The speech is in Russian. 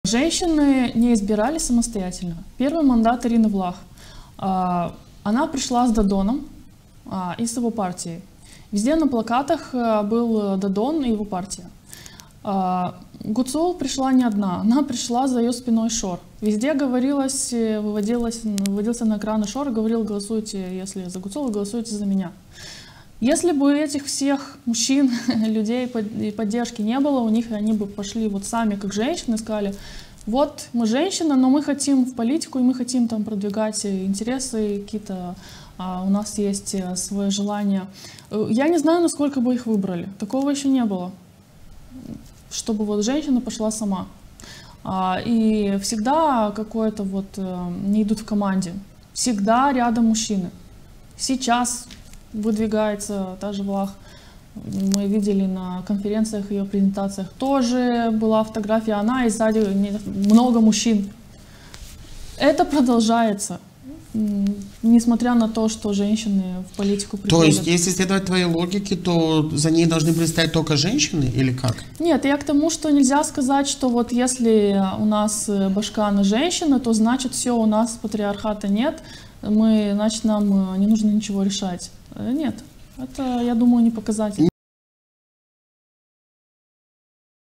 Женщины не избирали самостоятельно. Первый мандат Ирины Влах. Она пришла с Додоном и с его партией. Везде на плакатах был Додон и его партия. Гуцул пришла не одна, она пришла за ее спиной Шор. Везде говорилось, выводился на экраны Шор и говорил: голосуйте, если за Гуцула, голосуйте за меня. Если бы этих всех мужчин, людей и поддержки не было у них, они бы пошли вот сами как женщины и сказали: вот мы женщины, но мы хотим в политику, и мы хотим там продвигать интересы какие-то, у нас есть свои желания. Я не знаю, насколько бы их выбрали. Такого еще не было, чтобы вот женщина пошла сама. И всегда какое-то вот не идут в команде. Всегда рядом мужчины. Сейчас выдвигается та же Влах. Мы видели на конференциях, ее презентациях, тоже была фотография, она и сзади много мужчин. Это продолжается, несмотря на то, что женщины в политику приходят. То есть, если следовать твоей логике, то за ней должны были стоять только женщины или как? Нет, я к тому, что нельзя сказать, что вот если у нас башка на женщина, то значит все, у нас патриархата нет, значит нам не нужно ничего решать. Нет, это, я думаю, не показатель.